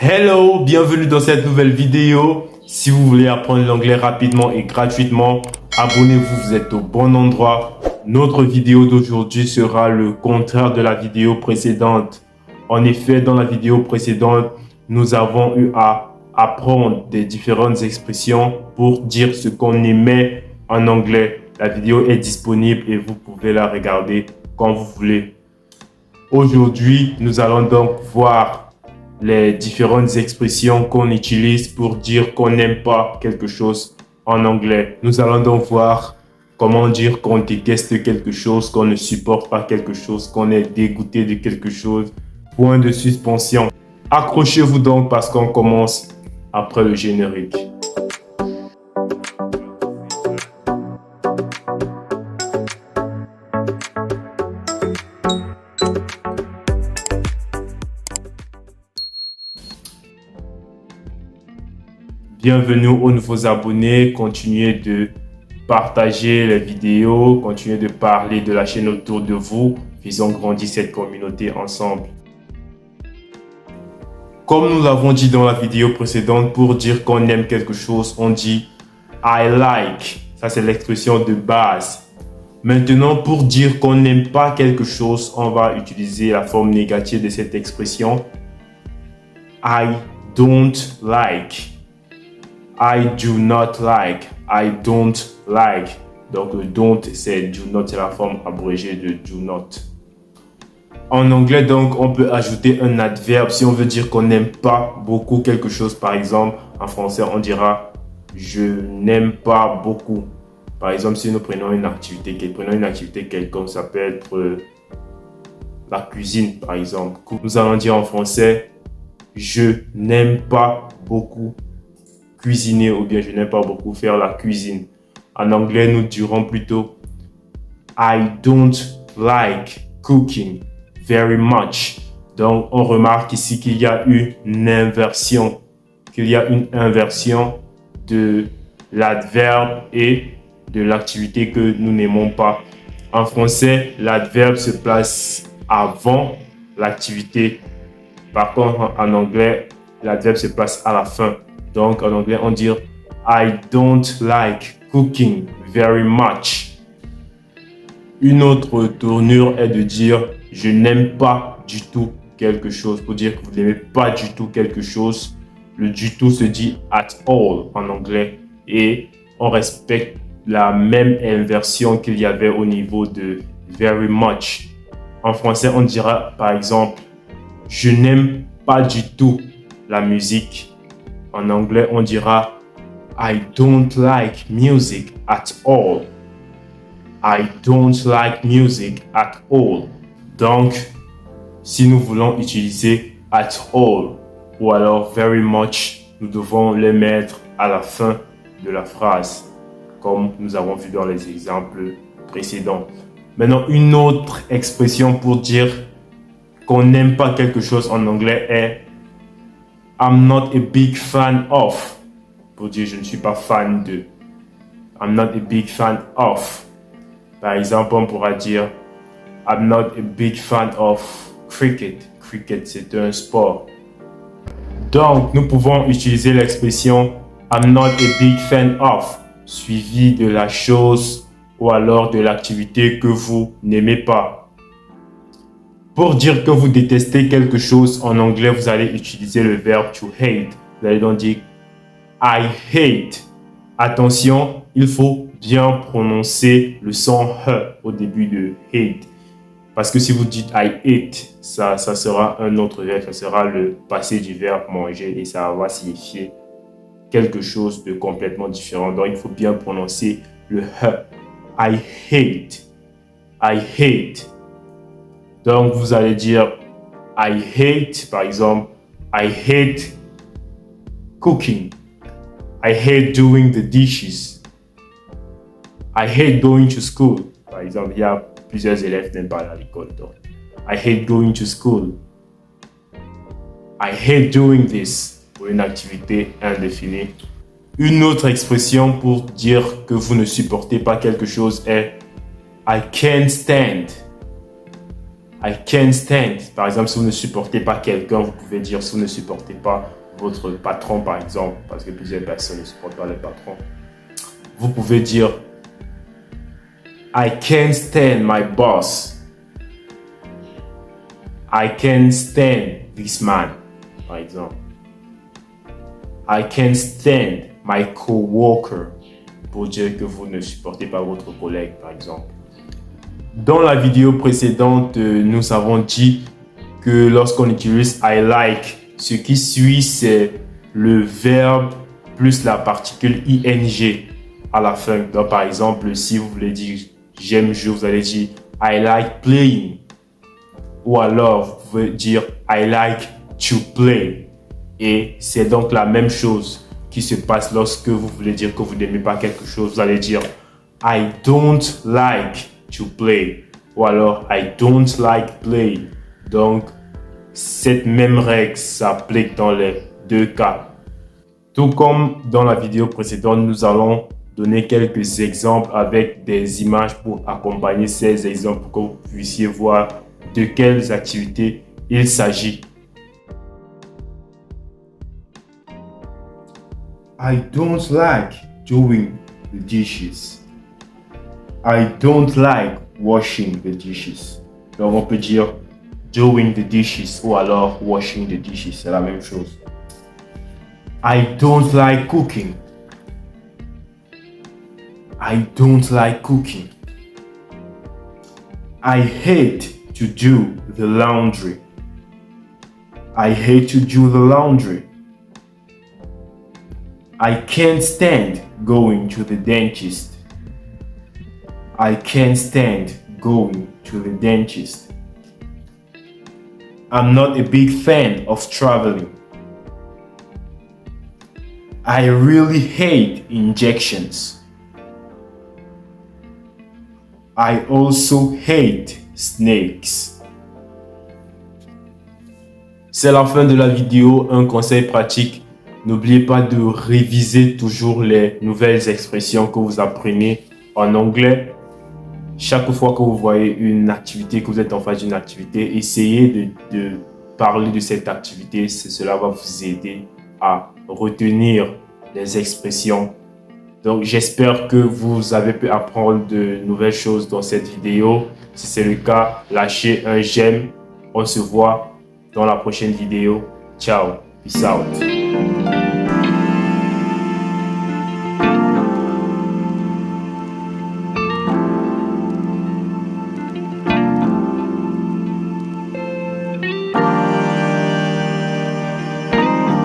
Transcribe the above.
Hello, bienvenue dans cette nouvelle vidéo. Si vous voulez apprendre l'anglais rapidement et gratuitement, abonnez-vous, vous êtes au bon endroit. Notre vidéo d'aujourd'hui sera le contraire de la vidéo précédente. En effet, dans la vidéo précédente, nous avons eu à apprendre des différentes expressions pour dire ce qu'on aimait en anglais. La vidéo est disponible et vous pouvez la regarder quand vous voulez. Aujourd'hui, nous allons donc voir les différentes expressions qu'on utilise pour dire qu'on n'aime pas quelque chose en anglais. Nous allons donc voir comment dire qu'on déteste quelque chose, qu'on ne supporte pas quelque chose, qu'on est dégoûté de quelque chose. Point de suspension. Accrochez-vous donc parce qu'on commence après le générique. Bienvenue aux nouveaux abonnés, continuez de partager les vidéos, continuez de parler de la chaîne autour de vous. Faisons grandir cette communauté ensemble. Comme nous l'avons dit dans la vidéo précédente, pour dire qu'on aime quelque chose, on dit I like. Ça, c'est l'expression de base. Maintenant, pour dire qu'on n'aime pas quelque chose, on va utiliser la forme négative de cette expression. I don't like. I do not like. I don't like. Donc, le don't, c'est do not, c'est la forme abrégée de do not. En anglais, donc, on peut ajouter un adverbe si on veut dire qu'on n'aime pas beaucoup quelque chose. Par exemple, en français, on dira je n'aime pas beaucoup. Par exemple, si nous prenons une activité quelconque, ça peut être la cuisine, par exemple. Nous allons dire en français je n'aime pas beaucoup cuisiner ou bien je n'aime pas beaucoup faire la cuisine. En anglais, nous dirons plutôt I don't like cooking very much. Donc, on remarque ici qu'il y a une inversion. De l'adverbe et de l'activité que nous n'aimons pas. En français, l'adverbe se place avant l'activité. Par contre, en anglais, l'adverbe se place à la fin. Donc, en anglais, on dit I don't like cooking very much. Une autre tournure est de dire je n'aime pas du tout quelque chose. Pour dire que vous n'aimez pas du tout quelque chose, le du tout se dit at all en anglais. Et on respecte la même inversion qu'il y avait au niveau de very much. En français, on dira par exemple je n'aime pas du tout la musique. En anglais, on dira I don't like music at all. I don't like music at all. Donc, si nous voulons utiliser at all ou alors very much, nous devons les mettre à la fin de la phrase, comme nous avons vu dans les exemples précédents. Maintenant, une autre expression pour dire qu'on n'aime pas quelque chose en anglais est I'm not a big fan of. Pour dire je ne suis pas fan de. I'm not a big fan of. Par exemple, on pourra dire I'm not a big fan of cricket. Cricket, c'est un sport. Donc, nous pouvons utiliser l'expression I'm not a big fan of, suivi de la chose ou alors de l'activité que vous n'aimez pas. Pour dire que vous détestez quelque chose, en anglais, vous allez utiliser le verbe to hate. Vous allez donc dire I hate. Attention, il faut bien prononcer le son H au début de hate. Parce que si vous dites I hate, ça sera un autre verbe, ça sera le passé du verbe manger et ça va signifier quelque chose de complètement différent. Donc, il faut bien prononcer le H. I hate. I hate. Donc, vous allez dire I hate, par exemple, I hate cooking. I hate doing the dishes. I hate going to school. Par exemple, il y a plusieurs élèves qui n'aiment pas aller à l'école. Donc, I hate going to school. I hate doing this pour une activité indéfinie. Une autre expression pour dire que vous ne supportez pas quelque chose est I can't stand. I can't stand. Par exemple, si vous ne supportez pas quelqu'un, vous pouvez dire si vous ne supportez pas votre patron, par exemple, parce que plusieurs personnes ne supportent pas le patron. Vous pouvez dire I can't stand my boss. I can't stand this man, par exemple. I can't stand my coworker, pour dire que vous ne supportez pas votre collègue, par exemple. Dans la vidéo précédente, nous avons dit que lorsqu'on utilise I like, ce qui suit, c'est le verbe plus la particule ing à la fin. Donc, par exemple, si vous voulez dire j'aime jouer, vous allez dire I like playing. Ou alors, vous pouvez dire I like to play. Et c'est donc la même chose qui se passe lorsque vous voulez dire que vous n'aimez pas quelque chose. Vous allez dire I don't like to play. Ou alors I don't like play. Donc, cette même règle s'applique dans les deux cas. Tout comme dans la vidéo précédente, nous allons donner quelques exemples avec des images pour accompagner ces exemples pour que vous puissiez voir de quelles activités il s'agit. I don't like doing the dishes. I don't like washing the dishes. Donc on peut dire doing the dishes ou alors washing the dishes, c'est la même chose. I don't like cooking. I don't like cooking. I hate to do the laundry. I hate to do the laundry. I can't stand going to the dentist. I can't stand going to the dentist. I'm not a big fan of traveling. I really hate injections. I also hate snakes. C'est la fin de la vidéo. Un conseil pratique. N'oubliez pas de réviser toujours les nouvelles expressions que vous apprenez en anglais. Chaque fois que vous voyez une activité, que vous êtes en face d'une activité, essayez de parler de cette activité. Cela va vous aider à retenir les expressions. Donc, j'espère que vous avez pu apprendre de nouvelles choses dans cette vidéo. Si c'est le cas, lâchez un j'aime. On se voit dans la prochaine vidéo. Ciao. Peace out.